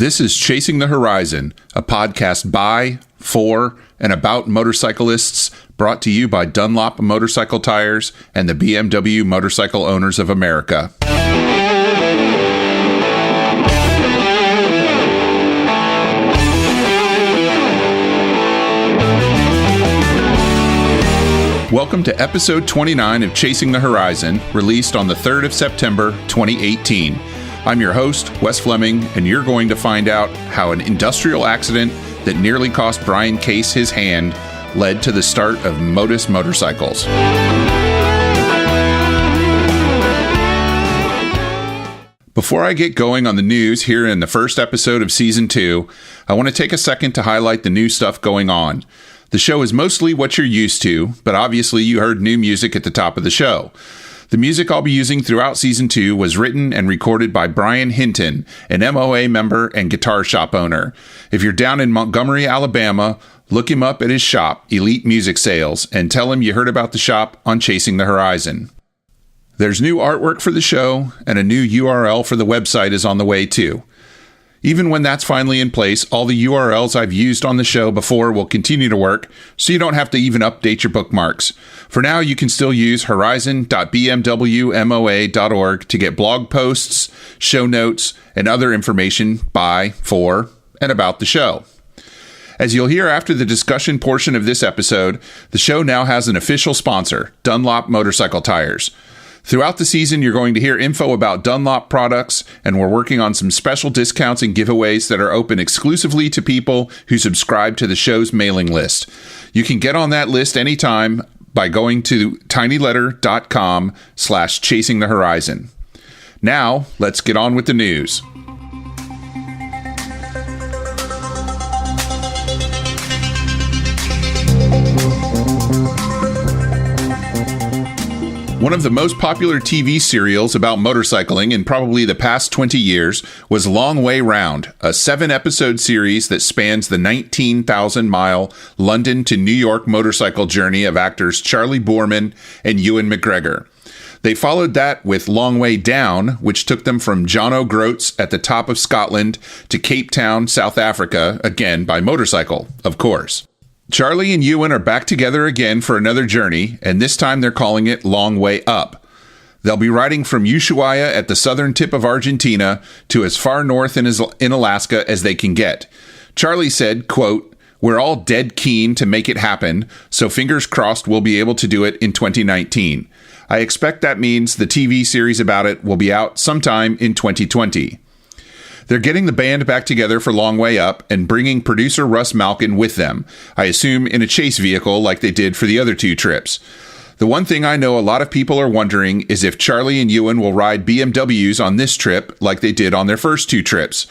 This is Chasing the Horizon, a podcast by, for, and about motorcyclists, brought to you by Dunlop Motorcycle Tires and the BMW Motorcycle Owners of America. Welcome to episode 29 of Chasing the Horizon, released on the 3rd of September, 2018. I'm your host, Wes Fleming, and you're going to find out how an industrial accident that nearly cost Brian Case his hand led to the start of Motus Motorcycles. Before I get going on the news here in the first episode of Season 2, I want to take a second to highlight the new stuff going on. The show is mostly what you're used to, but obviously you heard new music at the top of the show. The music I'll be using throughout Season 2 was written and recorded by Brian Hinton, an MOA member and guitar shop owner. If you're down in Montgomery, Alabama, look him up at his shop, Elite Music Sales, and tell him you heard about the shop on Chasing the Horizon. There's new artwork for the show, and a new URL for the website is on the way too. Even when that's finally in place, all the URLs I've used on the show before will continue to work, so you don't have to even update your bookmarks. For now, you can still use horizon.bmwmoa.org to get blog posts, show notes, and other information by, for, and about the show. As you'll hear after the discussion portion of this episode, the show now has an official sponsor, Dunlop Motorcycle Tires. Throughout the season, you're going to hear info about Dunlop products, and we're working on some special discounts and giveaways that are open exclusively to people who subscribe to the show's mailing list. You can get on that list anytime by going to tinyletter.com/chasingthehorizon. Now, let's get on with the news. One of the most popular TV serials about motorcycling in probably the past 20 years was Long Way Round, a 7-episode series that spans the 19,000-mile London to New York motorcycle journey of actors Charlie Boorman and Ewan McGregor. They followed that with Long Way Down, which took them from John O'Groats at the top of Scotland to Cape Town, South Africa, again by motorcycle, of course. Charlie and Ewan are back together again for another journey, and this time they're calling it Long Way Up. They'll be riding from Ushuaia at the southern tip of Argentina to as far north in Alaska as they can get. Charlie said, quote, "We're all dead keen to make it happen, so fingers crossed we'll be able to do it in 2019. I expect that means the TV series about it will be out sometime in 2020. They're getting the band back together for Long Way Up and bringing producer Russ Malkin with them, I assume in a chase vehicle like they did for the other two trips. The one thing I know a lot of people are wondering is if Charlie and Ewan will ride BMWs on this trip like they did on their first two trips.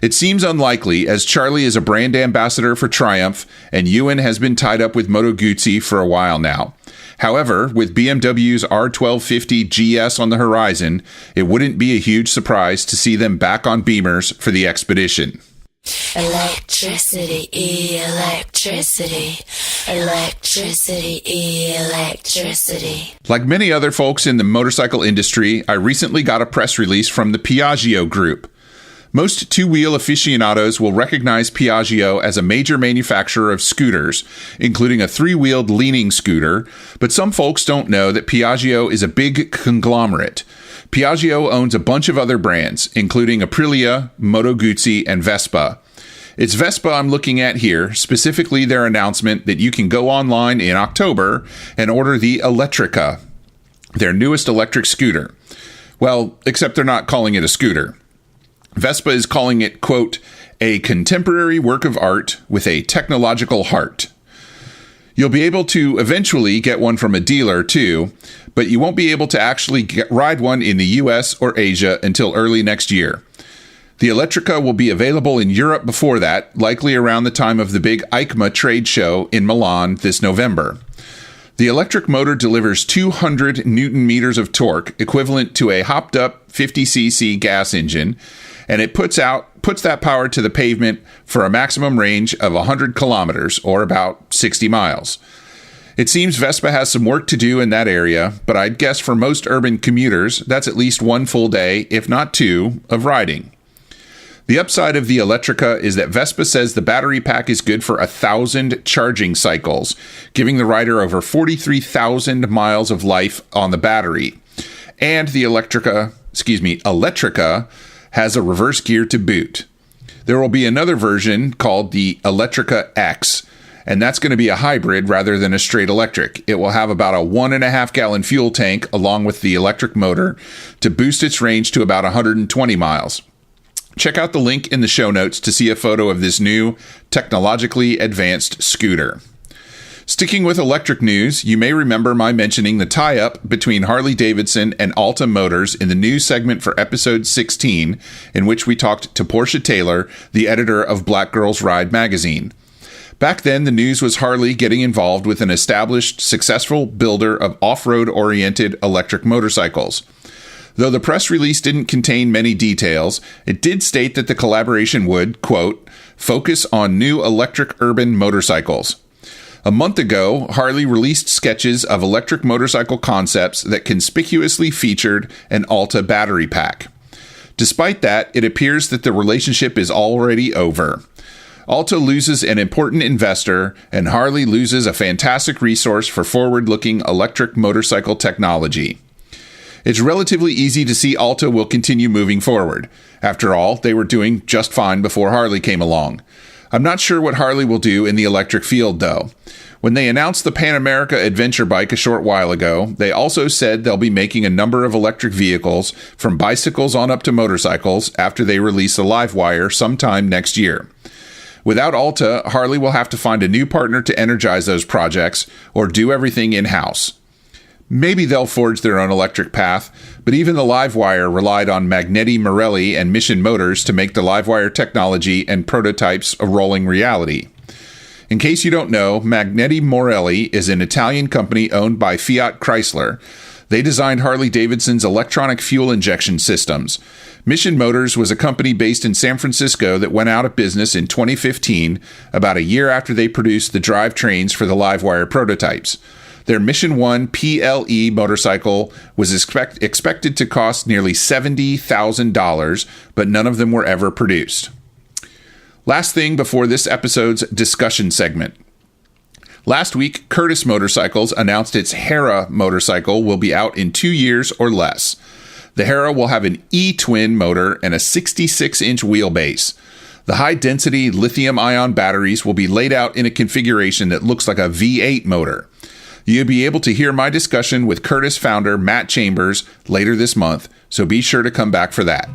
It seems unlikely, as Charlie is a brand ambassador for Triumph and Ewan has been tied up with Moto Guzzi for a while now. However, with BMW's R1250 GS on the horizon, it wouldn't be a huge surprise to see them back on Beamers for the expedition." Electricity, electricity, electricity, electricity. Like many other folks in the motorcycle industry, I recently got a press release from the Piaggio Group. Most two-wheel aficionados will recognize Piaggio as a major manufacturer of scooters, including a three-wheeled leaning scooter, but some folks don't know that Piaggio is a big conglomerate. Piaggio owns a bunch of other brands, including Aprilia, Moto Guzzi, and Vespa. It's Vespa I'm looking at here, specifically their announcement that you can go online in October and order the Elettrica, their newest electric scooter. Well, except they're not calling it a scooter. Vespa is calling it, quote, "a contemporary work of art with a technological heart." You'll be able to eventually get one from a dealer, too, but you won't be able to actually ride one in the US or Asia until early next year. The Elettrica will be available in Europe before that, likely around the time of the big EICMA trade show in Milan this November. The electric motor delivers 200 Newton meters of torque, equivalent to a hopped-up 50cc gas engine, and it puts that power to the pavement for a maximum range of 100 kilometers, or about 60 miles. It seems Vespa has some work to do in that area, but I'd guess for most urban commuters, that's at least one full day, if not two, of riding. The upside of the Electrica is that Vespa says the battery pack is good for 1,000 charging cycles, giving the rider over 43,000 miles of life on the battery. And the Electrica has a reverse gear to boot. There will be another version called the Electrica X, and that's going to be a hybrid rather than a straight electric. It will have about a 1.5 gallon fuel tank along with the electric motor to boost its range to about 120 miles. Check out the link in the show notes to see a photo of this new, technologically advanced scooter. Sticking with electric news, you may remember my mentioning the tie-up between Harley-Davidson and Alta Motors in the news segment for episode 16, in which we talked to Portia Taylor, the editor of Black Girls Ride magazine. Back then, the news was Harley getting involved with an established, successful builder of off-road-oriented electric motorcycles. Though the press release didn't contain many details, it did state that the collaboration would, quote, focus on new electric urban motorcycles. A month ago, Harley released sketches of electric motorcycle concepts that conspicuously featured an Alta battery pack. Despite that, it appears that the relationship is already over. Alta loses an important investor, and Harley loses a fantastic resource for forward-looking electric motorcycle technology. It's relatively easy to see Alta will continue moving forward. After all, they were doing just fine before Harley came along. I'm not sure what Harley will do in the electric field, though. When they announced the Pan America adventure bike a short while ago, they also said they'll be making a number of electric vehicles, from bicycles on up to motorcycles, after they release the Livewire sometime next year. Without Alta, Harley will have to find a new partner to energize those projects or do everything in-house. Maybe they'll forge their own electric path, but even the Livewire relied on Magneti Marelli and Mission Motors to make the Livewire technology and prototypes a rolling reality. In case you don't know, Magneti Marelli is an Italian company owned by Fiat Chrysler. They designed Harley-Davidson's electronic fuel injection systems. Mission Motors was a company based in San Francisco that went out of business in 2015, about a year after they produced the drivetrains for the Livewire prototypes. Their Mission 1 PLE motorcycle was expected to cost nearly $70,000, but none of them were ever produced. Last thing before this episode's discussion segment. Last week, Curtis Motorcycles announced its Hera motorcycle will be out in 2 years or less. The Hera will have an E-twin motor and a 66-inch wheelbase. The high-density lithium-ion batteries will be laid out in a configuration that looks like a V8 motor. You'll be able to hear my discussion with Curtis founder Matt Chambers later this month, so be sure to come back for that.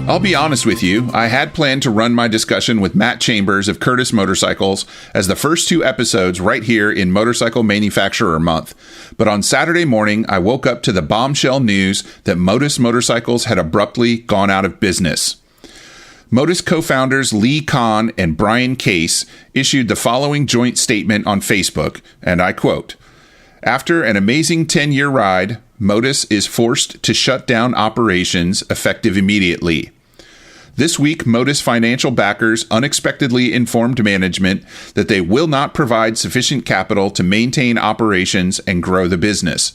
I'll be honest with you, I had planned to run my discussion with Matt Chambers of Curtis Motorcycles as the first 2 episodes right here in Motorcycle Manufacturer Month. But on Saturday morning, I woke up to the bombshell news that Motus Motorcycles had abruptly gone out of business. Motus co-founders Lee Kahn and Brian Case issued the following joint statement on Facebook, and I quote, "After an amazing 10-year ride, Motus is forced to shut down operations effective immediately. This week, Motus financial backers unexpectedly informed management that they will not provide sufficient capital to maintain operations and grow the business.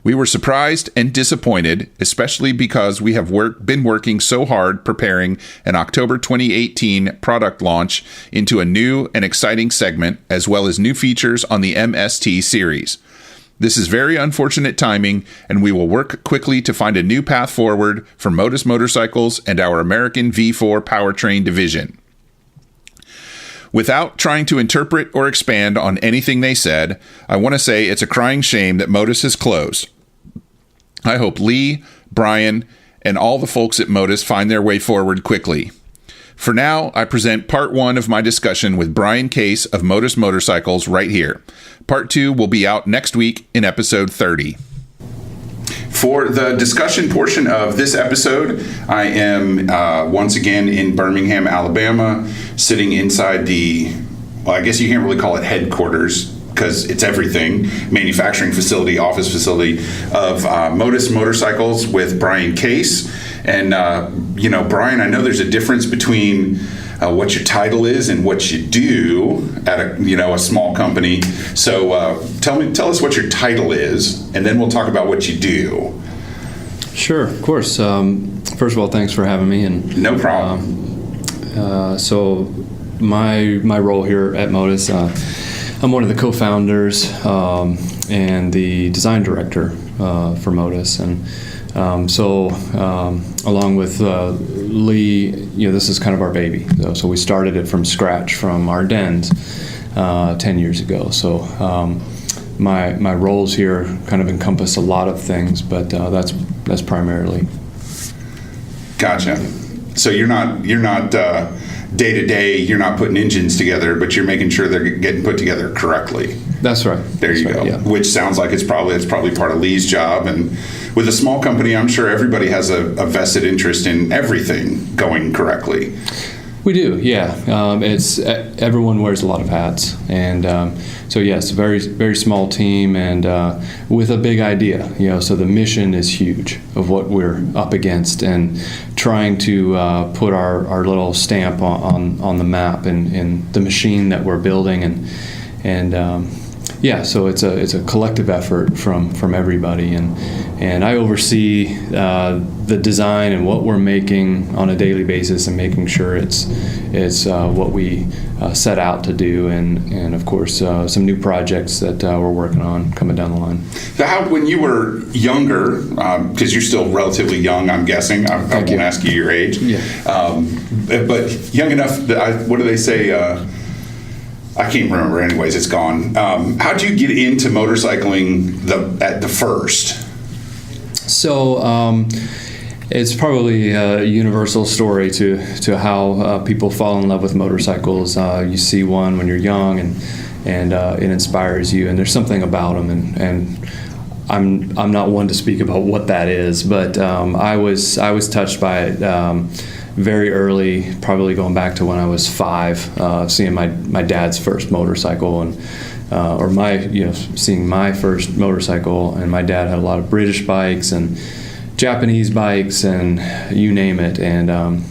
We were surprised and disappointed, especially because we have been working so hard preparing an October 2018 product launch into a new and exciting segment, as well as new features on the MST series. This is very unfortunate timing, and we will work quickly to find a new path forward for Motus Motorcycles and our American V4 powertrain division." Without trying to interpret or expand on anything they said, I want to say it's a crying shame that Motus has closed. I hope Lee, Brian, and all the folks at Motus find their way forward quickly. For now, I present part 1 of my discussion with Brian Case of Motus Motorcycles right here. Part 2 will be out next week in episode 30. For the discussion portion of this episode, I am once again in Birmingham, Alabama, sitting inside I guess you can't really call it headquarters, because it's everything, manufacturing facility, office facility of Motus Motorcycles with Brian Case. And, Brian, I know there's a difference between what your title is and what you do at a small company. So tell us what your title is, and then we'll talk about what you do. Sure, of course. First of all, thanks for having me. And no problem. So my role here at Motus, I'm one of the co-founders and the design director for Motus, and along with Lee, this is kind of our baby. So we started it from scratch from our dens 10 years ago. So my roles here kind of encompass a lot of things, but that's primarily. Gotcha. So you're not day to day. You're not putting engines together, but you're making sure they're getting put together correctly. That's right. There you go. Yeah. Which sounds like it's probably part of Lee's job. And with a small company, I'm sure everybody has a vested interest in everything going correctly. We do, yeah. It's everyone wears a lot of hats, and so yes, a very very small team, and with a big idea. So the mission is huge of what we're up against, and trying to put our little stamp on the map in the machine that we're building, and so it's a collective effort from everybody, and I oversee the design and what we're making on a daily basis, and making sure it's what we set out to do, and of course some new projects that we're working on coming down the line. So when you were younger, because you're still relatively young, I'm guessing. I won't ask you your age. Yeah. But young enough that what do they say? I can't remember. Anyways, it's gone. How'd you get into motorcycling at the first? So it's probably a universal story to how people fall in love with motorcycles. You see one when you're young, and it inspires you, and there's something about them, and I'm not one to speak about what that is, but I was touched by it very early, probably going back to when I was 5, seeing my dad's first motorcycle, and seeing my first motorcycle. And my dad had a lot of British bikes and Japanese bikes and you name it, and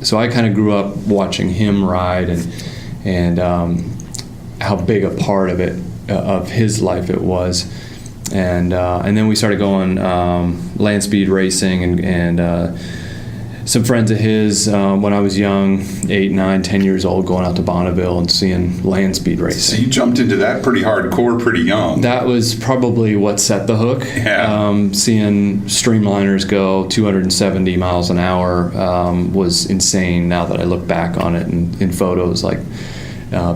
so I kind of grew up watching him ride, and how big a part of it of his life it was, and then we started going land speed racing, and some friends of his, when I was young, 8, 9, 10 years old, going out to Bonneville and seeing land speed racing. So you jumped into that pretty hardcore, pretty young. That was probably what set the hook. Yeah. Seeing streamliners go 270 miles an hour was insane. Now that I look back on it in photos, like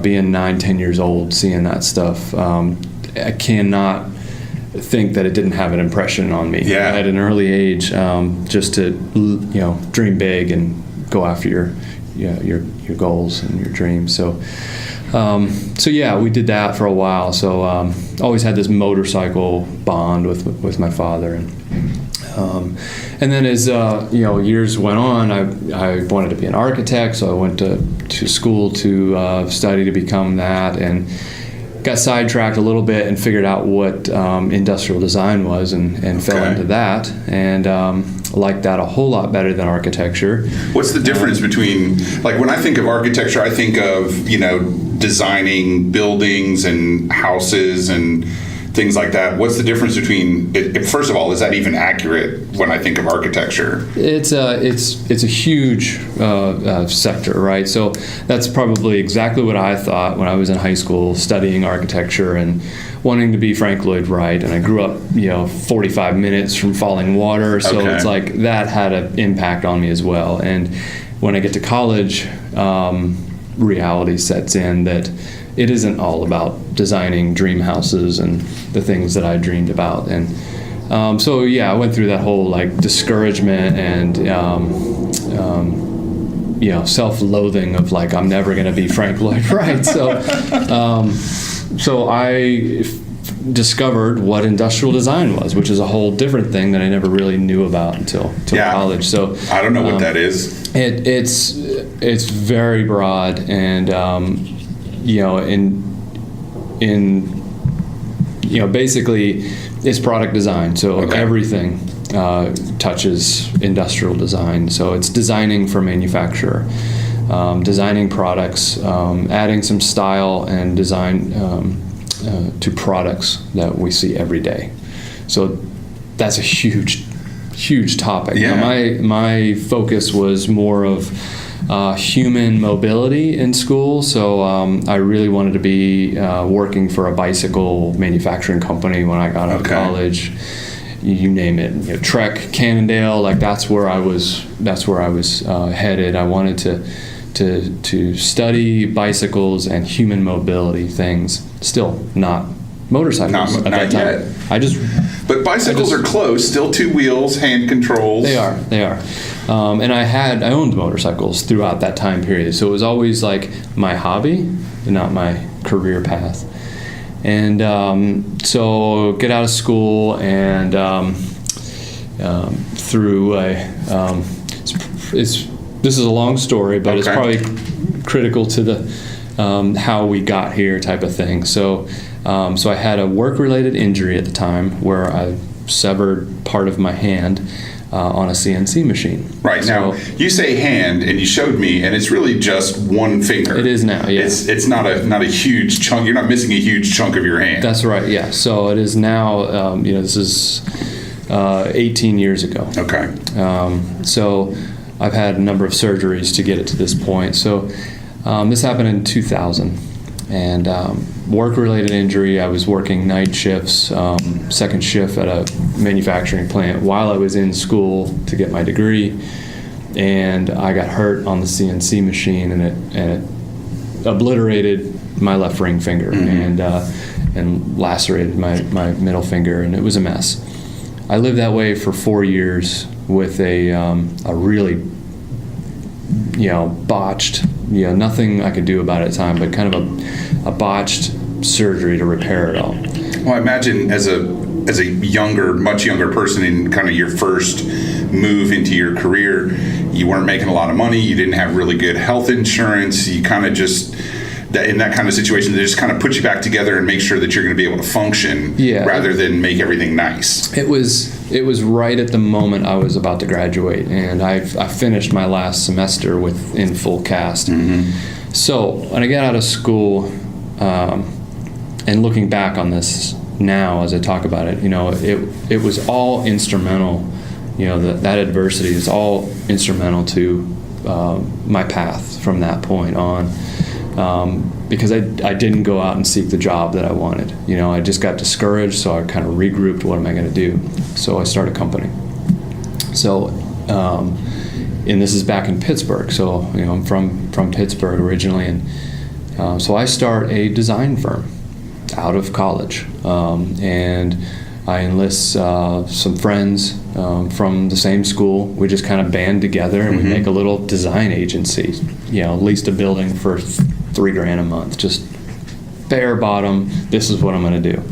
being 9, 10 years old, seeing that stuff, I cannot think that it didn't have an impression on me. Yeah. At an early age, just to dream big and go after your goals and your dreams. So we did that for a while. So always had this motorcycle bond with my father, and then as years went on, I wanted to be an architect, so I went to school to study to become that, and got sidetracked a little bit and figured out what industrial design was, and fell into that, and liked that a whole lot better than architecture. What's the difference between, like, when I think of architecture, I think of designing buildings and houses and things like that. What's the difference between first of all, is that even accurate when I think of architecture? It's a huge sector, right? So that's probably exactly what I thought when I was in high school studying architecture and wanting to be Frank Lloyd Wright. And I grew up 45 minutes from falling water, so it's like that had an impact on me as well. And when I get to college, reality sets in that it isn't all about designing dream houses and the things that I dreamed about. And I went through that whole discouragement and self-loathing of I'm never going to be Frank Lloyd Wright. So I discovered what industrial design was, which is a whole different thing that I never really knew about until college. So I don't know what that is. It's very broad, and basically it's product design. So everything touches industrial design. So it's designing for manufacturer. designing products, adding some style and design to products that we see every day. So that's a huge topic. Yeah. Now, my focus was more of human mobility in school, so I really wanted to be working for a bicycle manufacturing company when I got out of college. You name it, Trek, Cannondale, like that's where I was headed. I wanted to study bicycles and human mobility things. Still not motorcycles at that time. But bicycles are close, still two wheels, hand controls. They are. And I owned motorcycles throughout that time period. So it was always like my hobby, not my career path. And so get out of school and through this is a long story, but it's probably critical to the how we got here type of thing. So I had a work-related injury at the time where I severed part of my hand on a CNC machine. Right. Now, you say hand, and you showed me, and it's really just one finger. It is now, yeah. It's not a huge chunk. You're not missing a huge chunk of your hand. That's right, yeah. So it is now, this is 18 years ago. Okay. So I've had a number of surgeries to get it to this point. So this happened in 2000. And work-related injury, I was working night shifts, second shift at a manufacturing plant while I was in school to get my degree, and I got hurt on the CNC machine, and it obliterated my left ring finger and lacerated my middle finger, and it was a mess. I lived that way for 4 years with a really botched, nothing I could do about it at the time, but kind of a botched surgery to repair it all. Well, I imagine as a much younger person in kind of your first move into your career, you weren't making a lot of money, you didn't have really good health insurance, you kind of just, in that kind of situation, they just kind of put you back together and make sure that you're going to be able to function rather than make everything nice. It was right at the moment I was about to graduate, and I finished my last semester in full cast. Mm-hmm. So when I got out of school, and looking back on this now as I talk about it, it was all instrumental. That adversity is all instrumental to my path from that point on. Because I didn't go out and seek the job that I wanted. I just got discouraged, so I kind of regrouped, what am I going to do? So I started a company. So, and this is back in Pittsburgh, so I'm from Pittsburgh originally, and so I start a design firm out of college, and I enlist some friends from the same school. We just kind of band together and we make a little design agency. Leased a building for $3,000 a month, just bare bottom. This is what I'm going to do,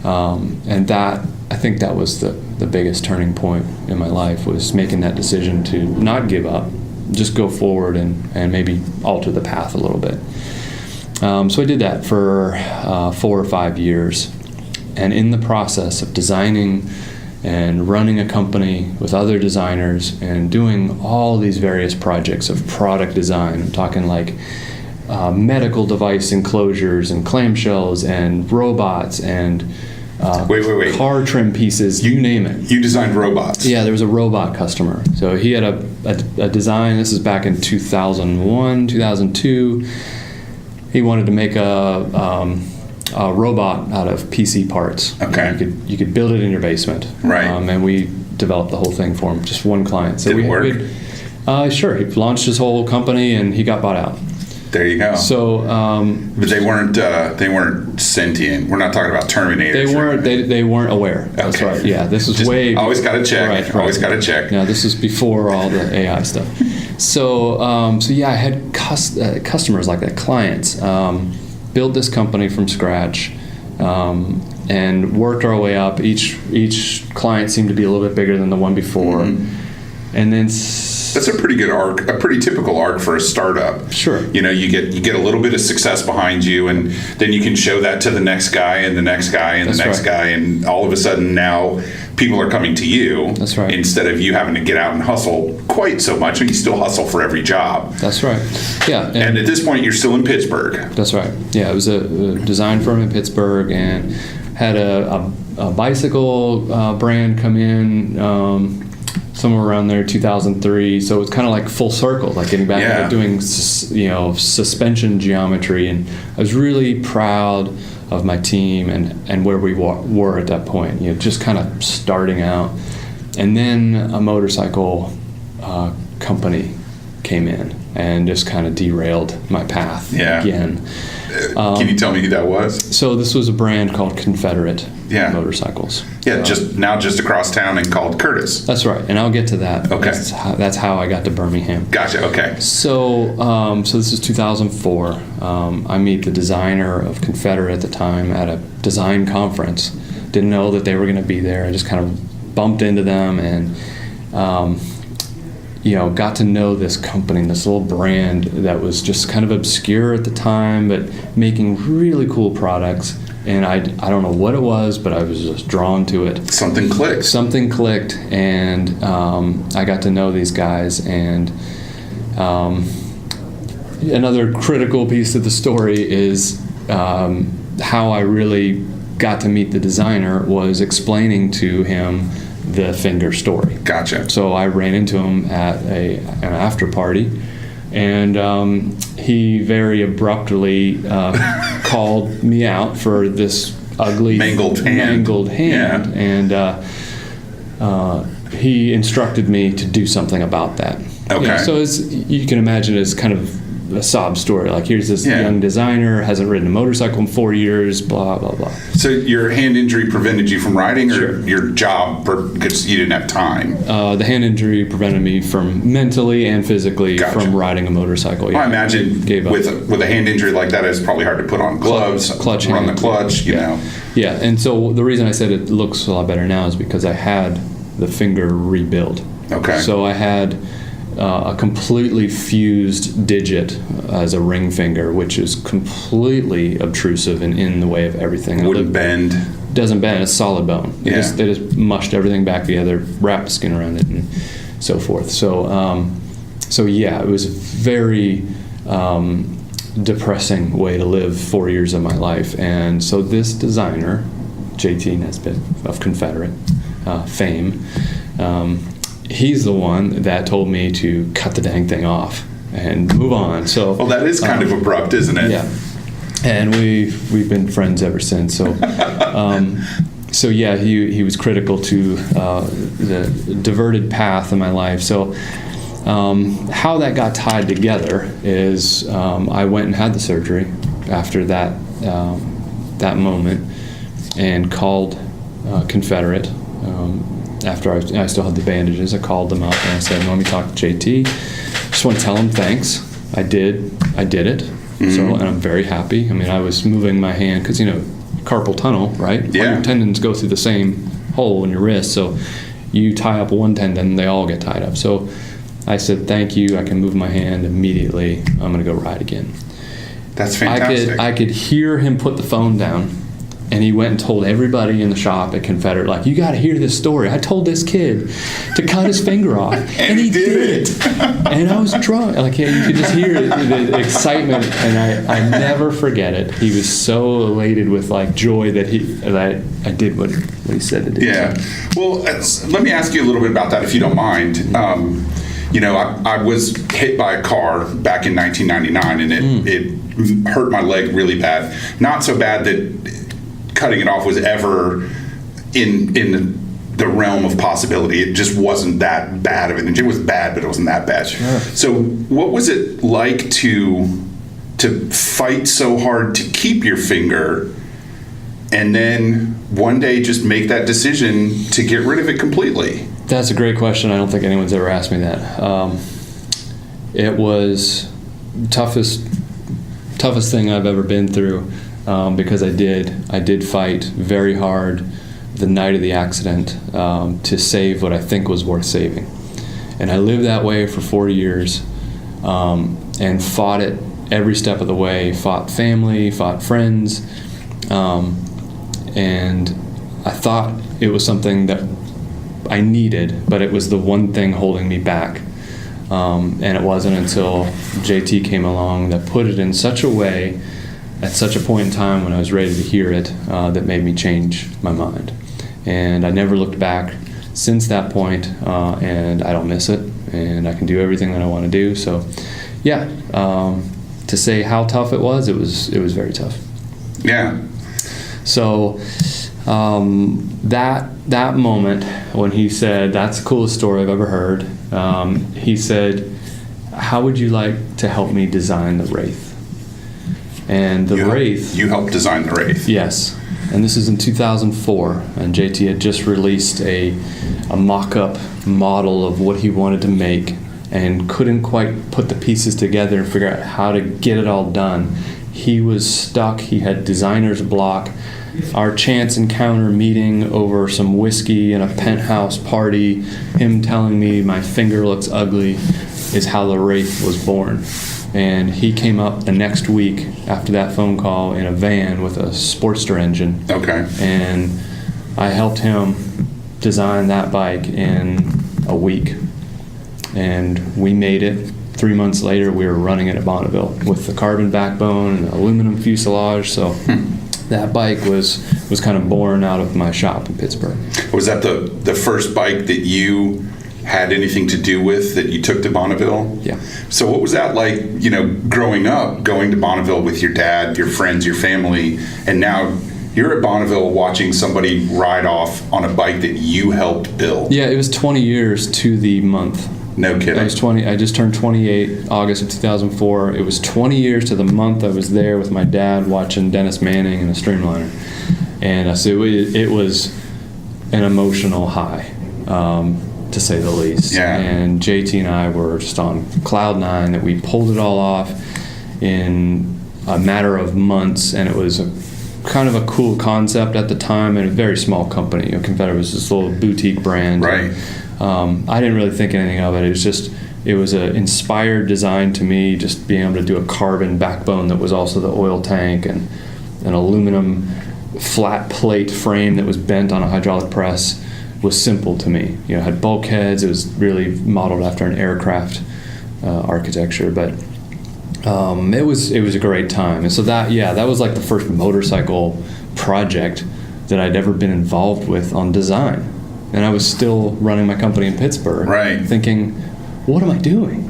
and I think that was the biggest turning point in my life, was making that decision to not give up, just go forward and maybe alter the path a little bit. So I did that for 4 or 5 years, and in the process of designing and running a company with other designers and doing all these various projects of product design, I'm talking like medical device enclosures and clamshells and robots and car trim pieces, you name it. You designed robots. Yeah, there was a robot customer. So he had a design, this is back in 2001, 2002. He wanted to make a robot out of PC parts. Okay. You could build it in your basement. Right. And we developed the whole thing for him, just one client. So Did it work? Sure. He launched his whole company and he got bought out. There you go. So, but they weren't sentient. We're not talking about Terminators. They weren't aware. That's okay. Right. Yeah, this was just way. Always got to check. Right. Always got to check. Yeah, this was before all the AI stuff. So yeah, I had customers like that, clients. Built this company from scratch, and worked our way up. Each client seemed to be a little bit bigger than the one before, and then That's a pretty good arc, a pretty typical arc for a startup. Sure. You know, you get a little bit of success behind you, and then you can show that to the next guy and the next guy and the next guy, and all of a sudden now people are coming to you. That's right. Instead of you having to get out and hustle quite so much. You still hustle for every job. That's right. Yeah. And at this point, you're still in Pittsburgh. That's right. Yeah, it was a design firm in Pittsburgh, and had a bicycle brand come in somewhere around there, 2003. So it's kind of like full circle, like getting back into doing suspension geometry, and I was really proud of my team and where we were at that point. You know, just kind of starting out, and then a motorcycle company came in and just kind of derailed my path again. Can you tell me who that was? So this was a brand called Confederate motorcycles. Yeah, just across town and called Curtis. That's right, and I'll get to that. Okay. That's how I got to Birmingham. Gotcha, okay. So so this is 2004. I meet the designer of Confederate at the time at a design conference. Didn't know that they were going to be there. I just kind of bumped into them and got to know this company, this little brand that was just kind of obscure at the time, but making really cool products. And I don't know what it was, but I was just drawn to it. Something clicked. And I got to know these guys. And another critical piece of the story is how I really got to meet the designer was explaining to him the finger story. Gotcha. So I ran into him at an after party, and he very abruptly called me out for this ugly mangled hand. Yeah. And he instructed me to do something about that. Okay. So you can imagine it's kind of a sob story. Like, here's this young designer, hasn't ridden a motorcycle in 4 years, blah, blah, blah. So your hand injury prevented you from riding, or your job because you didn't have time? The hand injury prevented me from mentally and physically from riding a motorcycle. Well, I imagine with a hand injury like that, it's probably hard to put on gloves, run the clutch, you know. Yeah, and so the reason I said it looks a lot better now is because I had the finger rebuilt. Okay. So I had a completely fused digit as a ring finger, which is completely obtrusive and in the way of everything. Wouldn't bend. Doesn't bend. It's solid bone. They just mushed everything back together, wrapped skin around it, and so forth. So, it was a very depressing way to live 4 years of my life. And so this designer, JT Nesbitt of Confederate fame, he's the one that told me to cut the dang thing off and move on. So, well, that is kind of abrupt, isn't it? Yeah, and we've been friends ever since. So, he was critical to the diverted path in my life. So, how that got tied together is I went and had the surgery after that moment, and called Confederate. After I still had the bandages, I called them up and I said, let me talk to JT. Just want to tell him thanks. I did it. Mm-hmm. So, and I'm very happy. I mean, I was moving my hand because, carpal tunnel, right? Yeah. All your tendons go through the same hole in your wrist. So you tie up one tendon, they all get tied up. So I said, thank you. I can move my hand immediately. I'm going to go ride again. That's fantastic. I could hear him put the phone down. And he went and told everybody in the shop at Confederate, like, you got to hear this story. I told this kid to cut his finger off, and he did it. And I was drunk. Like, you could just hear the excitement, and I never forget it. He was so elated with joy that I did what he said to do. Yeah. Well, let me ask you a little bit about that, if you don't mind. I was hit by a car back in 1999, and it hurt my leg really bad. Not so bad that cutting it off was ever in the realm of possibility. It just wasn't that bad of an injury. It was bad, but it wasn't that bad. Sure. So what was it like to fight so hard to keep your finger, and then one day just make that decision to get rid of it completely? That's a great question. I don't think anyone's ever asked me that. It was toughest thing I've ever been through. Because I did fight very hard the night of the accident to save what I think was worth saving. And I lived that way for 4 years, and fought it every step of the way, fought family, fought friends, and I thought it was something that I needed, but it was the one thing holding me back. And it wasn't until JT came along that put it in such a way, at such a point in time when I was ready to hear it, that made me change my mind. And I never looked back since that point, and I don't miss it, and I can do everything that I want to do. So, yeah, to say how tough it was very tough. Yeah. So that moment when he said, "That's the coolest story I've ever heard," he said, "How would you like to help me design the Wraith?" And the Wraith... You helped design the Wraith. Yes. And this is in 2004, and JT had just released a mock-up model of what he wanted to make and couldn't quite put the pieces together and figure out how to get it all done. He was stuck. He had designer's block. Our chance encounter meeting over some whiskey in a penthouse party, him telling me my finger looks ugly, is how the Wraith was born. And he came up the next week after that phone call in a van with a Sportster engine. Okay. And I helped him design that bike in a week. And we made it. 3 months later, we were running it at Bonneville with the carbon backbone and the aluminum fuselage. So that bike was kind of born out of my shop in Pittsburgh. Was that the first bike that you had anything to do with, that you took to Bonneville? Yeah. So what was that like, growing up, going to Bonneville with your dad, your friends, your family, and now you're at Bonneville watching somebody ride off on a bike that you helped build? Yeah, it was 20 years to the month. No kidding. I just turned 28 August of 2004. It was 20 years to the month I was there with my dad watching Dennis Manning in a Streamliner. And so it was an emotional high, to say the least. Yeah. And JT and I were just on cloud nine that we pulled it all off in a matter of months, and it was kind of a cool concept at the time, and a very small company. Confederate was this little boutique brand. Right. I didn't really think anything of it. It was an inspired design to me, just being able to do a carbon backbone that was also the oil tank, and an aluminum flat plate frame that was bent on a hydraulic press was simple to me. It had bulkheads. It was really modeled after an aircraft architecture, but it was a great time. And so that was like the first motorcycle project that I'd ever been involved with on design. And I was still running my company in Pittsburgh, right, thinking, what am I doing?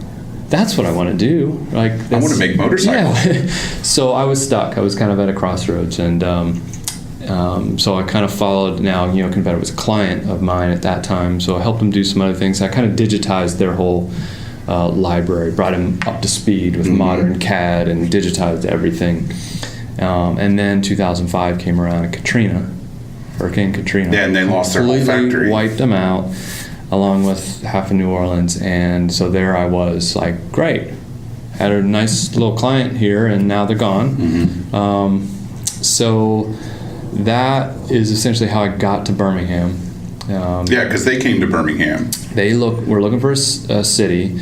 That's what I want to do. I want to make motorcycles. Yeah. So I was stuck. I was kind of at a crossroads, and so I kind of followed. Now, Confederate was a client of mine at that time, so I helped them do some other things. I kind of digitized their whole library, brought him up to speed with modern CAD, and digitized everything. And then 2005 came around, and Hurricane Katrina. Yeah, and they lost their whole factory. Completely wiped them out, along with half of New Orleans. And so there I was, like, great. Had a nice little client here, and now they're gone. Mm-hmm. So that is essentially how I got to Birmingham. Yeah, because they came to Birmingham. We're looking for a city.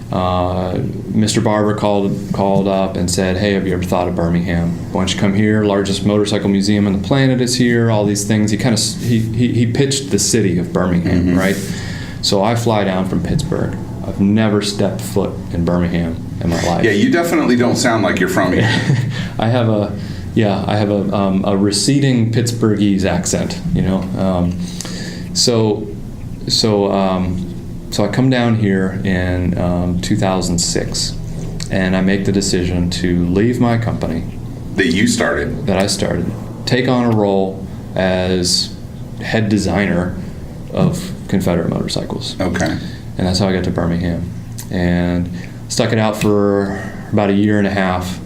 Mr. Barber called up and said, "Hey, have you ever thought of Birmingham? Why don't you come here? Largest motorcycle museum on the planet is here. All these things." He pitched the city of Birmingham, mm-hmm. right? So I fly down from Pittsburgh. I've never stepped foot in Birmingham in my life. Yeah, you definitely don't sound like you're from here. I have a receding Pittsburghese accent, So I come down here in 2006, and I make the decision to leave my company. That I started. Take on a role as head designer of Confederate motorcycles. Okay. And that's how I got to Birmingham. And stuck it out for about a year and a half.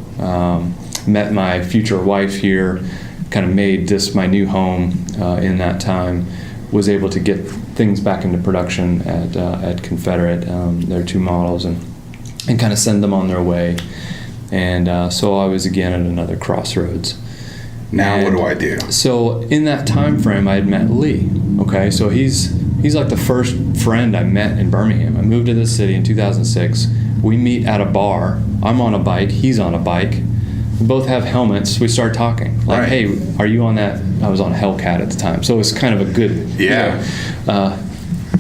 Met my future wife here, kind of made this my new home in that time. Was able to get things back into production at Confederate, their two models, and kind of send them on their way. And so I was again at another crossroads. Now what do I do? So in that time frame, I had met Lee. Okay, so he's He's like the first friend I met in Birmingham. I moved to this city in 2006. We meet at a bar. I'm on a bike. He's on a bike. We both have helmets. We start talking. Like, Right. hey, are you on that? I was on Hellcat at the time. So it's kind of a good, Yeah.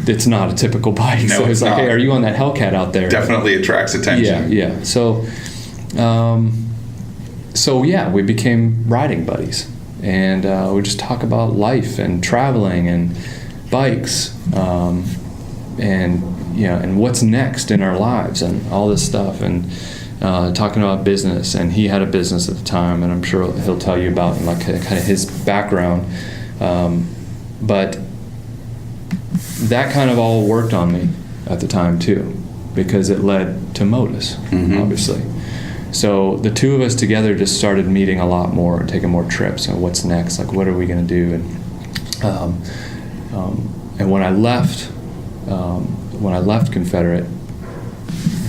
it's not a typical bike. No, so it's it's like, not. hey, are you on that Hellcat out there? Definitely attracts attention. Yeah. So yeah, we became riding buddies, and we just talk about life and traveling and bikes, and and what's next in our lives and all this stuff, and talking about business. And he had a business at the time, and I'm sure he'll tell you about like kind of his background, but that kind of all worked on me at the time too, because it led to Modus, obviously. So the two of us together just started meeting a lot more, taking more trips, and what's next, like what are we going to do, and when I left Confederate,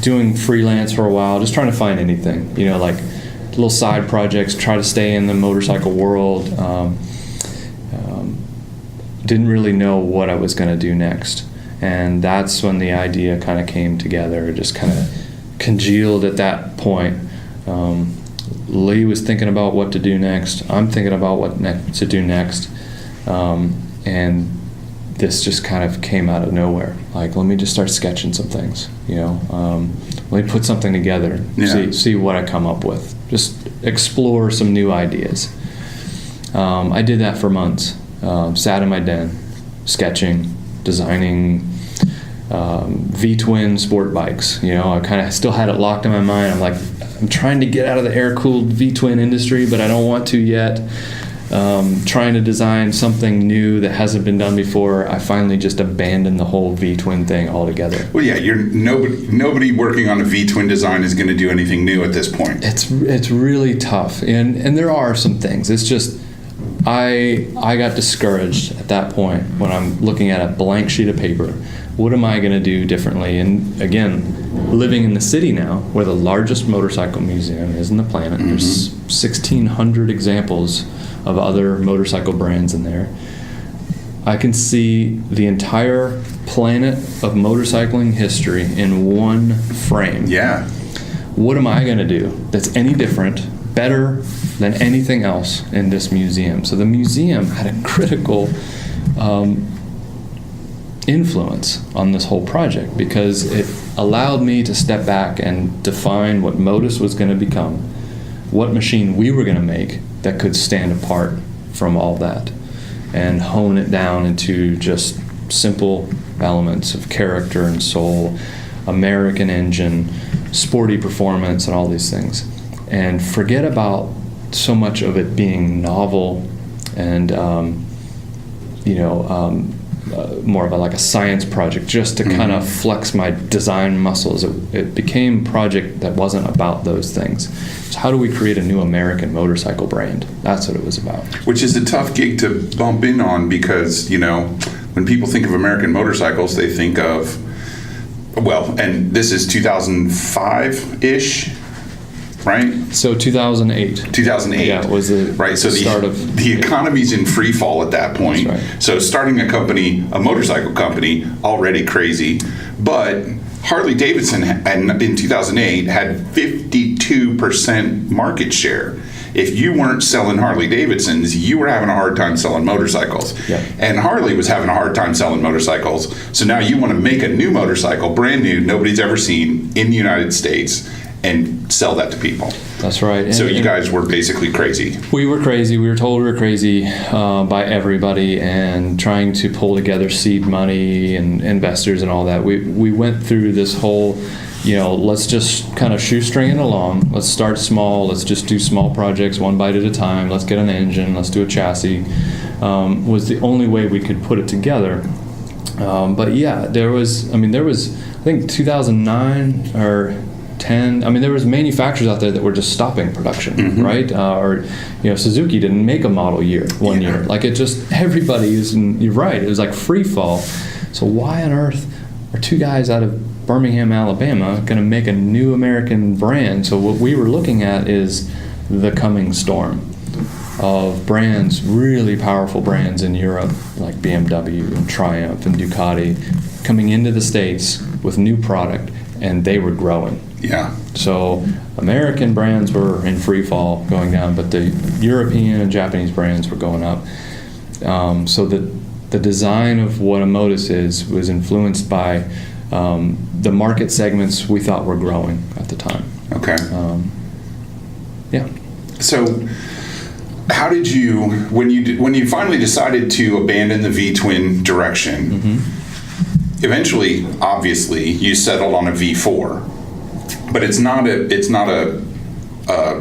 doing freelance for a while, just trying to find anything, like little side projects, try to stay in the motorcycle world. Didn't really know what I was going to do next, and that's when the idea kind of came together. It just kind of congealed at that point. Lee was thinking about what to do next. I'm thinking about what to do next, and this just kind of came out of nowhere. Like, let me just start sketching some things. Let me put something together. Yeah. See what I come up with. Just explore some new ideas. I did that for months. Sat in my den, sketching, designing V-twin sport bikes. I kind of still had it locked in my mind. I'm like, I'm trying to get out of the air-cooled V-twin industry, but I don't want to yet. Trying to design something new that hasn't been done before. I finally just abandoned the whole V-twin thing altogether. Well, yeah, nobody working on a V-twin design is going to do anything new at this point. It's really tough, and there are some things. It's just I got discouraged at that point when I'm looking at a blank sheet of paper. What am I going to do differently? And again, living in the city now, where the largest motorcycle museum is on the planet, there's 1,600 examples of other motorcycle brands in there. I can see the entire planet of motorcycling history in one frame. Yeah. What am I going to do that's any different, better than anything else in this museum? So the museum had a critical influence on this whole project, because it allowed me to step back and define what Modus was going to become, what machine we were going to make that could stand apart from all that, and hone it down into just simple elements of character and soul, American engine, sporty performance, and all these things, and forget about so much of it being novel and more of a science project, just to kind of flex my design muscles. It became a project that wasn't about those things. So how do we create a new American motorcycle brand? That's what it was about. Which is a tough gig to bump in on, because, when people think of American motorcycles, they think of, and this is 2005-ish, right? So 2008. 2008. Yeah, was the right. So start of the economy's in free fall at that point. That's right. So starting a motorcycle company, already crazy. But Harley Davidson in 2008 had 52% market share. If you weren't selling Harley Davidsons, you were having a hard time selling motorcycles. Yeah. And Harley was having a hard time selling motorcycles. So now you want to make a new motorcycle, brand new, nobody's ever seen in the United States, and sell that to people. That's right. So you guys were basically crazy. We were crazy. We were told we were crazy by everybody, and trying to pull together seed money and investors and all that. We went through this whole, let's just kind of shoestring it along. Let's start small. Let's just do small projects, one bite at a time. Let's get an engine. Let's do a chassis. Was the only way we could put it together. But yeah, there was, I think 2009 or 10. There was manufacturers out there that were just stopping production, right? Suzuki didn't make a model year one year. Like, it just, everybody's, and you're right, it was like free fall. So why on earth are two guys out of Birmingham, Alabama going to make a new American brand? So what we were looking at is the coming storm. of brands, really powerful brands in Europe, like BMW and Triumph and Ducati, coming into the States with new product, and they were growing. Yeah. So American brands were in free fall, going down, but the European and Japanese brands were going up. So the design of what a Motus is was influenced by the market segments we thought were growing at the time. Okay. Yeah. So, how did you, when you finally decided to abandon the V-twin direction? Eventually, obviously, you settled on a V4, but it's not a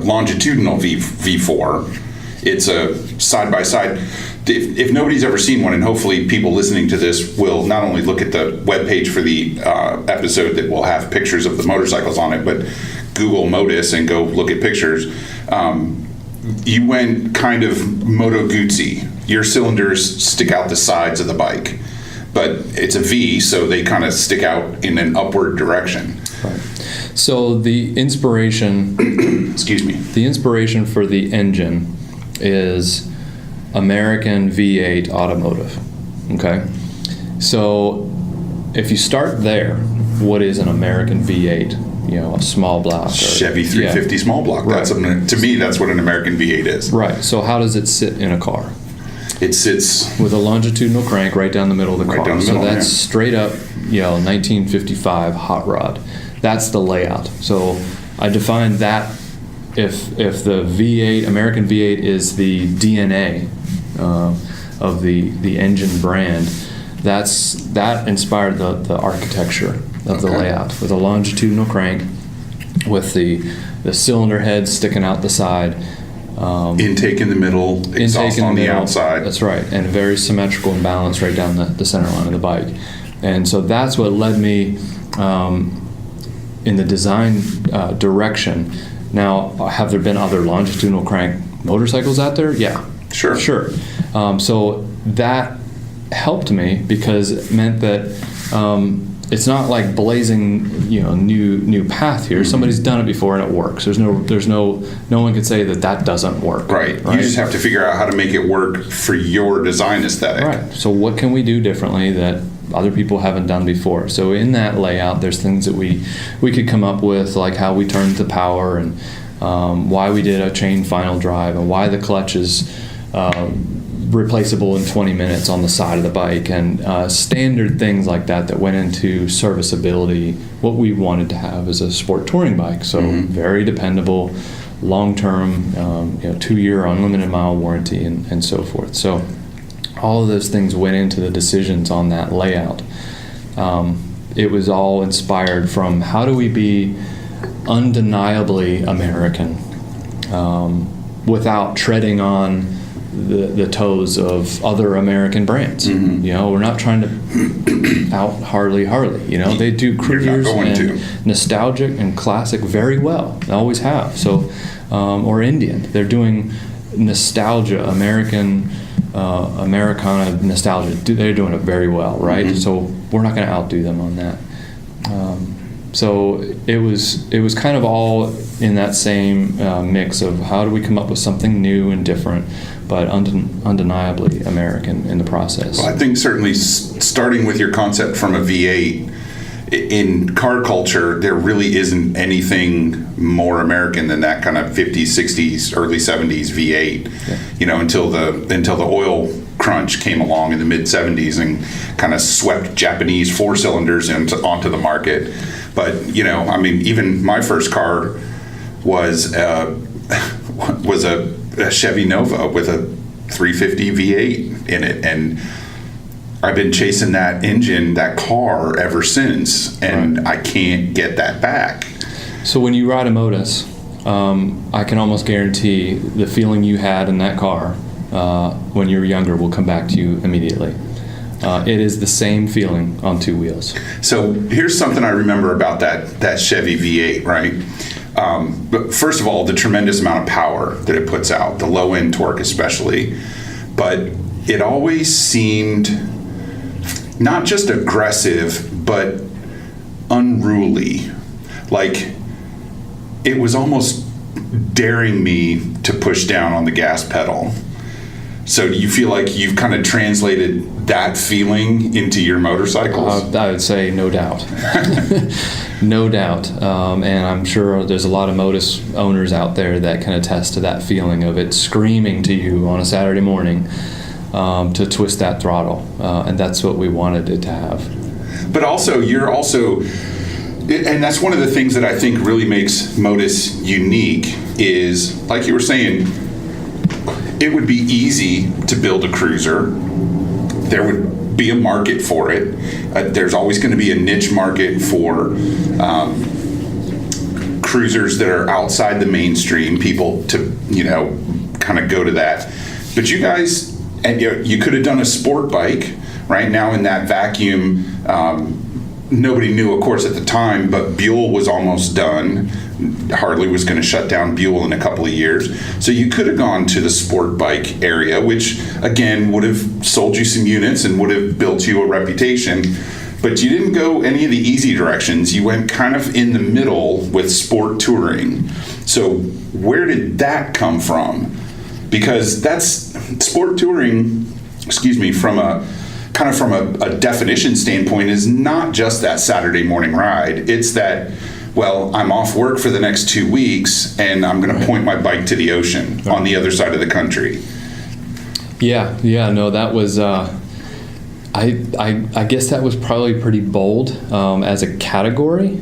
longitudinal V4. It's a side by side. If nobody's ever seen one, and hopefully people listening to this will not only look at the webpage for the episode that will have pictures of the motorcycles on it, but Google Motus and go look at pictures. You went kind of Moto Guzzi. Your cylinders stick out the sides of the bike, but it's a V, so they kind of stick out in an upward direction. Right. So the inspiration, excuse me, the inspiration for the engine is American V8 automotive. Okay, so if you start there, what is an American V8? You know, a small block. Chevy 350 small block. Right. To me, that's what an American V8 is. Right. So how does it sit in a car? It sits with a longitudinal crank right down the middle of the car. Down the middle, so that's straight up, 1955 hot rod. That's the layout. So I define that if the V8, American V8 is the DNA of the engine brand, that inspired the architecture of the layout, with a longitudinal crank, with the cylinder head sticking out the side, intake in the middle, exhaust on the outside. That's right, and very symmetrical and balanced right down the center line of the bike. And so that's what led me in the design direction. Now, have there been other longitudinal crank motorcycles out there? Yeah, sure. So that helped me, because it meant that it's not like blazing, new path here. Somebody's done it before and it works. No one could say that doesn't work. Right. You just have to figure out how to make it work for your design aesthetic. Right. So what can we do differently that other people haven't done before? So in that layout, there's things that we could come up with, like how we turned the power, and why we did a chain final drive, and why the clutch is replaceable in 20 minutes on the side of the bike, and standard things like that went into serviceability, what we wanted to have as a sport touring bike. So very dependable, long-term, 2-year unlimited mile warranty, and so forth. So all of those things went into the decisions on that layout. It was all inspired from how do we be undeniably American without treading on the toes of other American brands. We're not trying to out Harley. They do cruisers and nostalgic and classic very well. They always have. So, or Indian, they're doing nostalgia, Americana nostalgia. They're doing it very well, right? So we're not going to outdo them on that. So it was kind of all in that same mix of how do we come up with something new and different, but undeniably American in the process. Well, I think certainly starting with your concept from a V8, in car culture, there really isn't anything more American than that kind of 50s, 60s, early 70s V8. Yeah. Until the oil crunch came along in the mid 70s and kind of swept Japanese 4-cylinders onto the market. But even my first car was a Chevy Nova with a 350 V8 in it, and I've been chasing that engine, that car, ever since, and I can't get that back. So when you ride a Motus, I can almost guarantee the feeling you had in that car when you were younger will come back to you immediately. It is the same feeling on 2 wheels. So here's something I remember about that Chevy V8, right? But first of all, the tremendous amount of power that it puts out, the low end torque especially, but it always seemed not just aggressive, but unruly. Like, it was almost daring me to push down on the gas pedal. So do you feel like you've kind of translated that feeling into your motorcycles? I would say no doubt. No doubt. And I'm sure there's a lot of Motus owners out there that can attest to that feeling of it screaming to you on a Saturday morning to twist that throttle. And that's what we wanted it to have. But also, and that's one of the things that I think really makes Motus unique is, like you were saying, it would be easy to build a cruiser. There would be a market for it. There's always going to be a niche market for cruisers that are outside the mainstream, people to, kind of go to that. But you guys, and you could have done a sport bike right now in that vacuum. Nobody knew, of course, at the time, but Buell was almost done. Harley was going to shut down Buell in a couple of years. So you could have gone to the sport bike area, which, again, would have sold you some units and would have built you a reputation. But you didn't go any of the easy directions. You went kind of in the middle with sport touring. So where did that come from? Because that's sport touring, from a definition standpoint, is not just that Saturday morning ride. It's that, well, I'm off work for the next 2 weeks and I'm going to point my bike to the ocean on the other side of the country. No, that was, I guess that was probably pretty bold as a category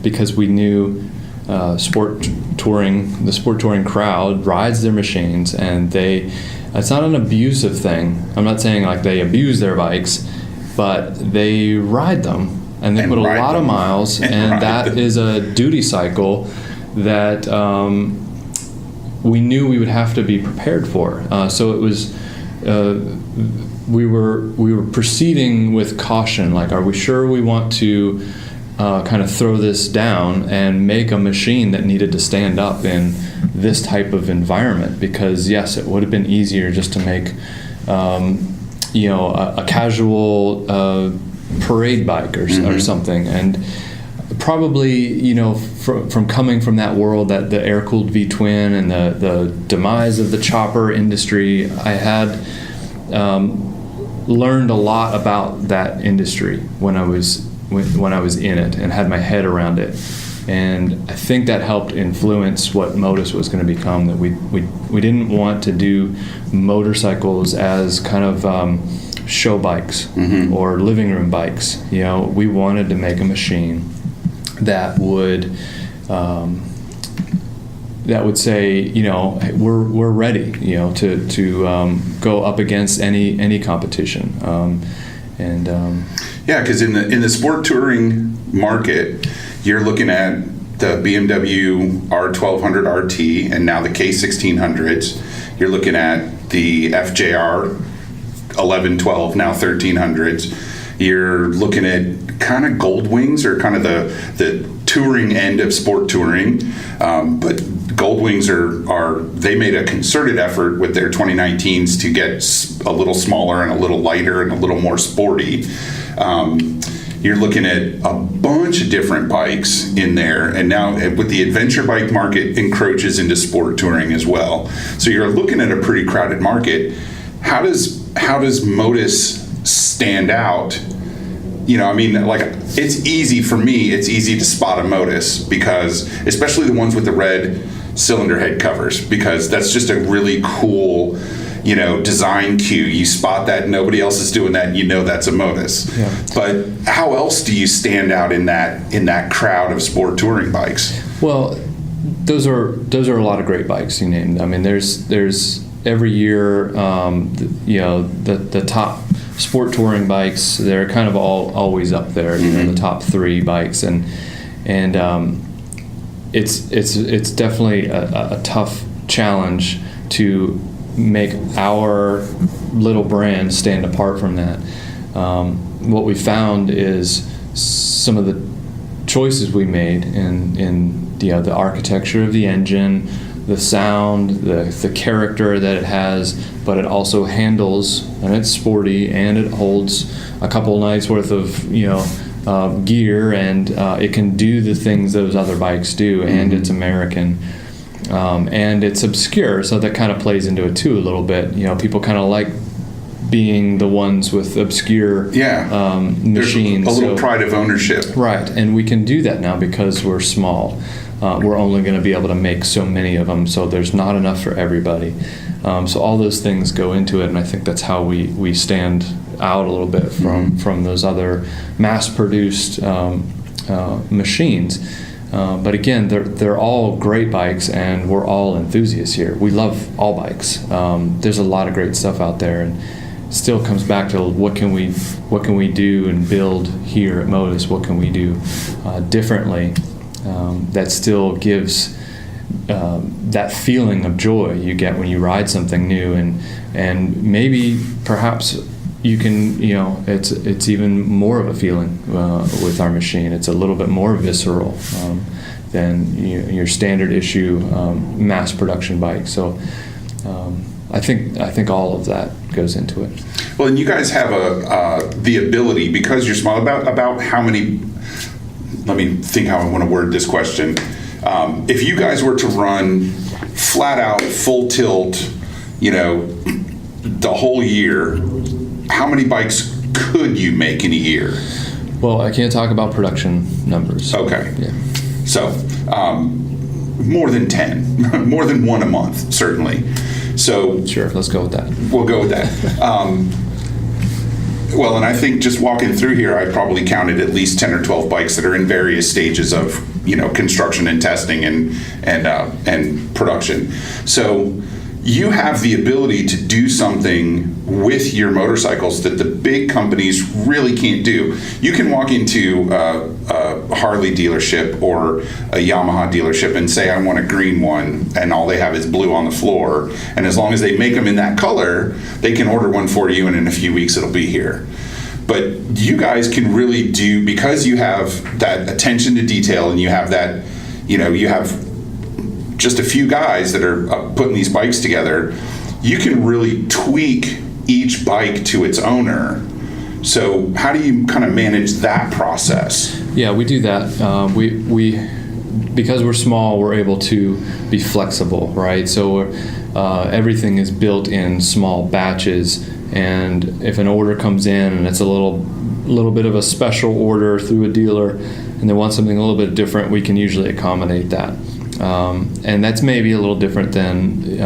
because we knew the sport touring crowd rides their machines, and it's not an abusive thing. I'm not saying like they abuse their bikes, but they ride them and they put a lot of miles, and that is a duty cycle that we knew we would have to be prepared for. So it was we were proceeding with caution. Like, are we sure we want to kind of throw this down and make a machine that needed to stand up in this type of environment? Because yes, it would have been easier just to make a casual parade bike or something. And probably from coming from that world, that the air-cooled V-twin and the demise of the chopper industry, I had learned a lot about that industry when I was in it and had my head around it. And I think that helped influence what Motus was going to become, that we didn't want to do motorcycles as kind of show bikes or living room bikes. We wanted to make a machine that would say, we're ready, to go up against any competition. Because in the sport touring market, you're looking at the BMW R1200 RT and now the K1600s. You're looking at the FJR 1112, now 1300s. You're looking at kind of Goldwings, or kind of the touring end of sport touring. But Goldwings they made a concerted effort with their 2019s to get a little smaller and a little lighter and a little more sporty. You're looking at a bunch of different bikes in there, and now with the adventure bike market encroaches into sport touring as well. So you're looking at a pretty crowded market. How does Motus stand out? It's easy for me. It's easy to spot a Motus, because especially the ones with the red cylinder head covers, because that's just a really cool design cue. You spot that, nobody else is doing that, and that's a Motus. Yeah. But how else do you stand out in that crowd of sport touring bikes? Well, those are a lot of great bikes you named. I mean, there's every year, the top sport touring bikes, they're kind of always up there, the top 3 bikes, and it's definitely a tough challenge to make our little brand stand apart from that. What we found is some of the choices we made in the architecture of the engine, the sound, the character that it has, but it also handles, and it's sporty, and it holds a couple nights worth of gear, and it can do the things those other bikes do, and it's American. and it's obscure, so that kind of plays into it too a little bit. People kind of like being the ones with obscure machines. There's a little pride of ownership. Right, and we can do that now because we're small. We're only going to be able to make so many of them, so there's not enough for everybody. So all those things go into it, and I think that's how we stand out a little bit from those other mass-produced machines. But again, they're all great bikes, and we're all enthusiasts here. We love all bikes. There's a lot of great stuff out there, and it still comes back to what can we do and build here at Motus? What can we do differently that still gives that feeling of joy you get when you ride something new, and maybe perhaps you can, it's even more of a feeling with our machine. It's a little bit more visceral than your standard issue mass production bike. So I think all of that goes into it. Well, and you guys have the ability, because you're small, about how many, let me think how I want to word this question. If you guys were to run flat out, full tilt, the whole year, how many bikes could you make in a year? Well, I can't talk about production numbers. Okay. Yeah. So, more than 10, more than one a month, certainly. So sure, let's go with that. We'll go with that. Well, and I think just walking through here, I probably counted at least 10 or 12 bikes that are in various stages of, construction and testing and production. So you have the ability to do something with your motorcycles that the big companies really can't do. You can walk into a Harley dealership or a Yamaha dealership and say, I want a green one, and all they have is blue on the floor. And as long as they make them in that color, they can order one for you, and in a few weeks it'll be here. But you guys can really do, because you have that attention to detail, and you have that, you have just a few guys that are putting these bikes together, you can really tweak each bike to its owner. So how do you kind of manage that process? Yeah, we do that. We because we're small, we're able to be flexible, right? So everything is built in small batches, and if an order comes in and it's a little bit of a special order through a dealer, and they want something a little bit different, we can usually accommodate that. And that's maybe a little different than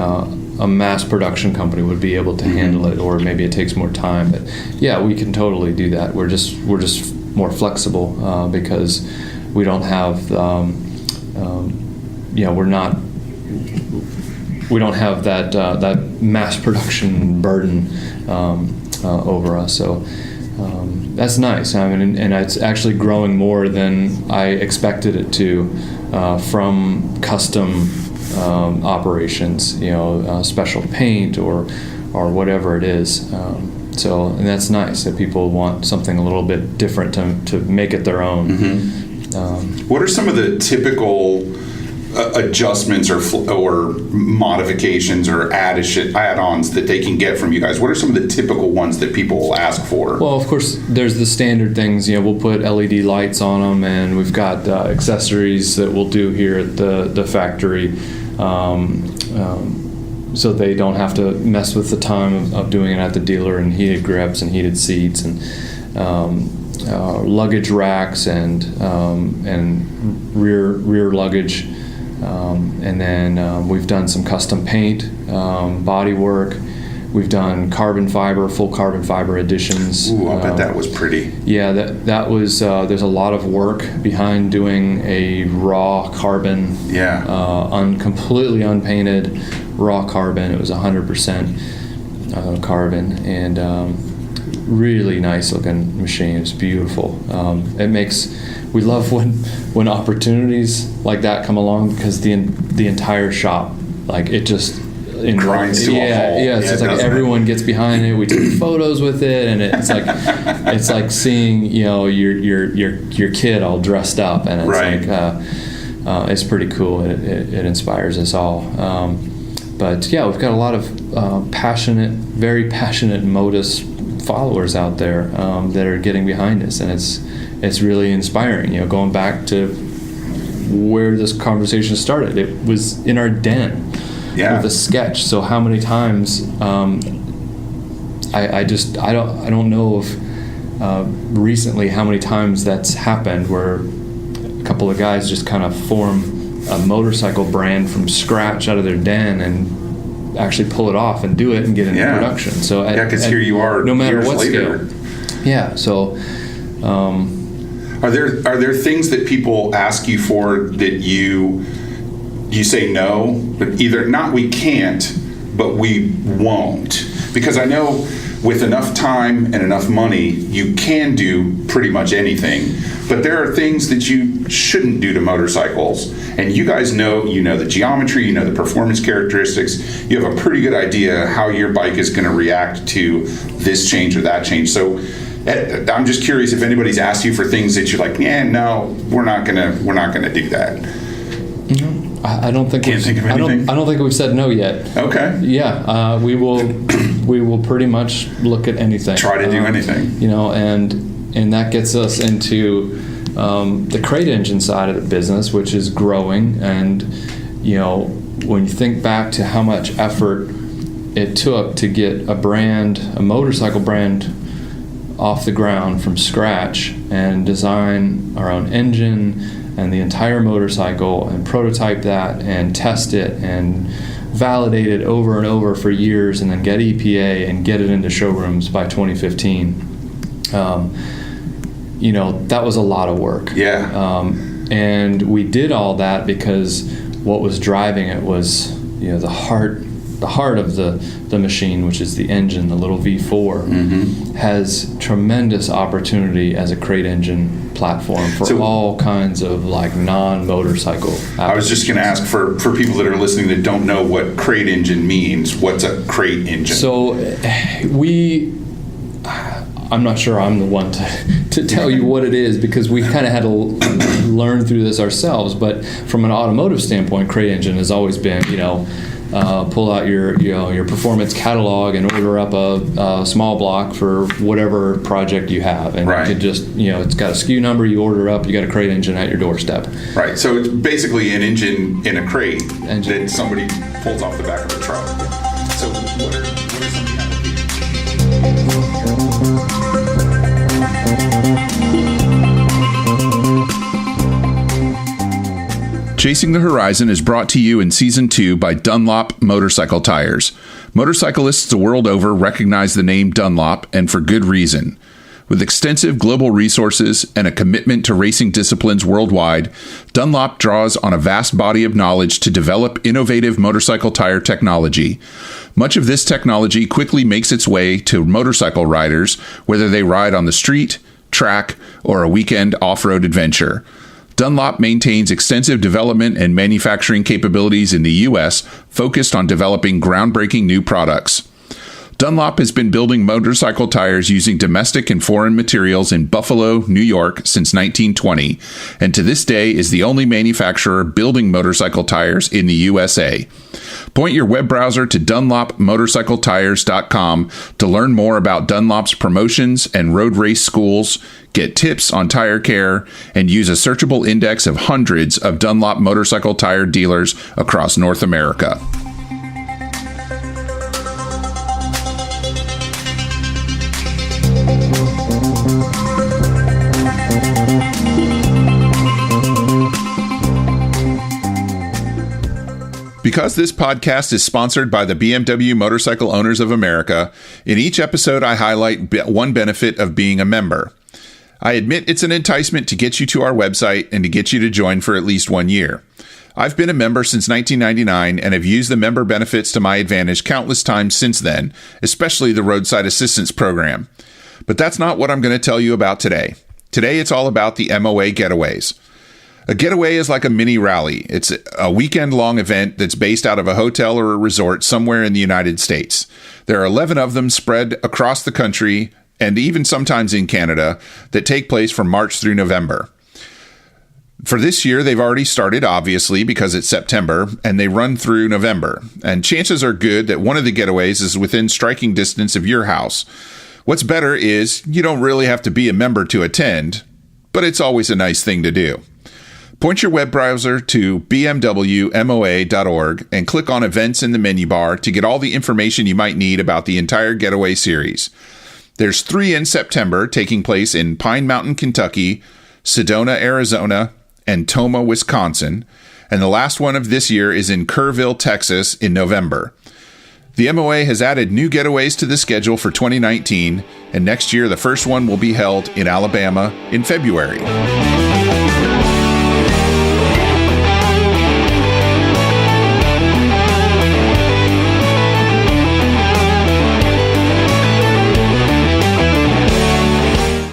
a mass production company would be able to handle it, or maybe it takes more time. But yeah, we can totally do that. We're just more flexible because we don't have we don't have that mass production burden over us. So that's nice. I mean, and it's actually growing more than I expected it to. From custom operations, special paint or whatever it is. And that's nice that people want something a little bit different to make it their own. Mm-hmm. What are some of the typical adjustments or modifications or add-ons that they can get from you guys? What are some of the typical ones that people will ask for? Well, of course, there's the standard things. We'll put LED lights on them, and we've got accessories that we'll do here at the factory, so they don't have to mess with the time of doing it at the dealer, and heated grips and heated seats and luggage racks and rear luggage. And then we've done some custom paint, body work. We've done full carbon fiber additions. Ooh, I bet that was pretty. Yeah, that was. There's a lot of work behind doing a raw carbon. Yeah. Completely unpainted raw carbon. It was 100% carbon, and really nice looking machine. It's beautiful. We love when opportunities like that come along, because the entire shop, like, it just grinds to a halt. Yeah, it's like everyone gets behind it. We take photos with it, and it's like seeing your kid all dressed up, and it's right. It's pretty cool. It inspires us all. But yeah, we've got a lot of very passionate Motus followers out there that are getting behind us, and it's really inspiring. Going back to where this conversation started. It was in our den with a sketch. So how many times I don't know of recently how many times that's happened where a couple of guys just kind of form a motorcycle brand from scratch out of their den and actually pull it off and do it and get into production. So because here you are, no matter what later. scale. Yeah. So, are there things that people ask you for that you say no, but either not we can't, but we won't? Because I know with enough time and enough money, you can do pretty much anything. But there are things that you shouldn't do to motorcycles. And you guys know, the geometry, the performance characteristics. You have a pretty good idea how your bike is going to react to this change or that change. So I'm just curious if anybody's asked you for things that you're like, no, we're not gonna do that. No, I don't think. Can't think of anything? I don't think we've said no yet. Okay. Yeah, we will pretty much look at anything. Try to do anything. And that gets us into the crate engine side of the business, which is growing. And when you think back to how much effort it took to get a motorcycle brand off the ground from scratch and design our own engine and the entire motorcycle and prototype that and test it and validate it over and over for years and then get EPA and get it into showrooms by 2015. That was a lot of work. Yeah. And we did all that because what was driving it was, the heart of the machine, which is the engine, the little V4, has tremendous opportunity as a crate engine platform for all kinds of non-motorcycle applications. I was just going to ask for people that are listening that don't know what crate engine means. What's a crate engine? So I'm not sure I'm the one to tell you what it is because we kind of had to learn through this ourselves. But from an automotive standpoint, crate engine has always been, pull out your performance catalog and order up a small block for whatever project you have, and you could just it's got a SKU number, you order up, you got a crate engine at your doorstep. Right. So it's basically an engine in a crate that somebody pulls off the back of a truck. So what are some of the Chasing the Horizon is brought to you in Season 2 by Dunlop Motorcycle Tires. Motorcyclists the world over recognize the name Dunlop, and for good reason. With extensive global resources and a commitment to racing disciplines worldwide, Dunlop draws on a vast body of knowledge to develop innovative motorcycle tire technology. Much of this technology quickly makes its way to motorcycle riders, whether they ride on the street, track, or a weekend off-road adventure. Dunlop maintains extensive development and manufacturing capabilities in the U.S., focused on developing groundbreaking new products. Dunlop has been building motorcycle tires using domestic and foreign materials in Buffalo, New York since 1920, and to this day is the only manufacturer building motorcycle tires in the USA. Point your web browser to dunlopmotorcycletires.com to learn more about Dunlop's promotions and road race schools, get tips on tire care, and use a searchable index of hundreds of Dunlop motorcycle tire dealers across North America. Because this podcast is sponsored by the BMW Motorcycle Owners of America, in each episode I highlight one benefit of being a member. I admit it's an enticement to get you to our website and to get you to join for at least 1 year. I've been a member since 1999 and have used the member benefits to my advantage countless times since then, especially the Roadside Assistance Program. But that's not what I'm going to tell you about today. Today it's all about the MOA Getaways. A getaway is like a mini rally. It's a weekend-long event that's based out of a hotel or a resort somewhere in the United States. There are 11 of them spread across the country and even sometimes in Canada that take place from March through November. For this year, they've already started, obviously, because it's September, and they run through November. And chances are good that one of the getaways is within striking distance of your house. What's better is you don't really have to be a member to attend, but it's always a nice thing to do. Point your web browser to bmwmoa.org and click on Events in the menu bar to get all the information you might need about the entire Getaway series. There's 3 in September taking place in Pine Mountain, Kentucky, Sedona, Arizona, and Tomah, Wisconsin, and the last one of this year is in Kerrville, Texas in November. The MOA has added new getaways to the schedule for 2019, and next year the first one will be held in Alabama in February.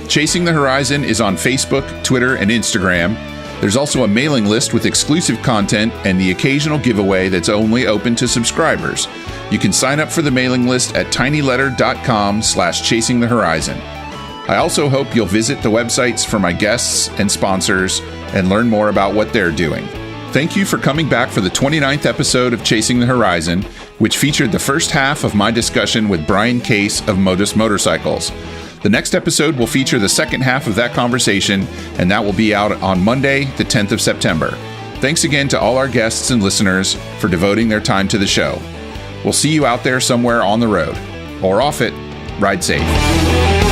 Chasing the Horizon is on Facebook, Twitter, and Instagram. There's also a mailing list with exclusive content and the occasional giveaway that's only open to subscribers. You can sign up for the mailing list at tinyletter.com/chasingthehorizon. I also hope you'll visit the websites for my guests and sponsors and learn more about what they're doing. Thank you for coming back for the 29th episode of Chasing the Horizon, which featured the first half of my discussion with Brian Case of Modus Motorcycles. The next episode will feature the second half of that conversation, and that will be out on Monday, the 10th of September. Thanks again to all our guests and listeners for devoting their time to the show. We'll see you out there somewhere on the road, or off it. Ride safe.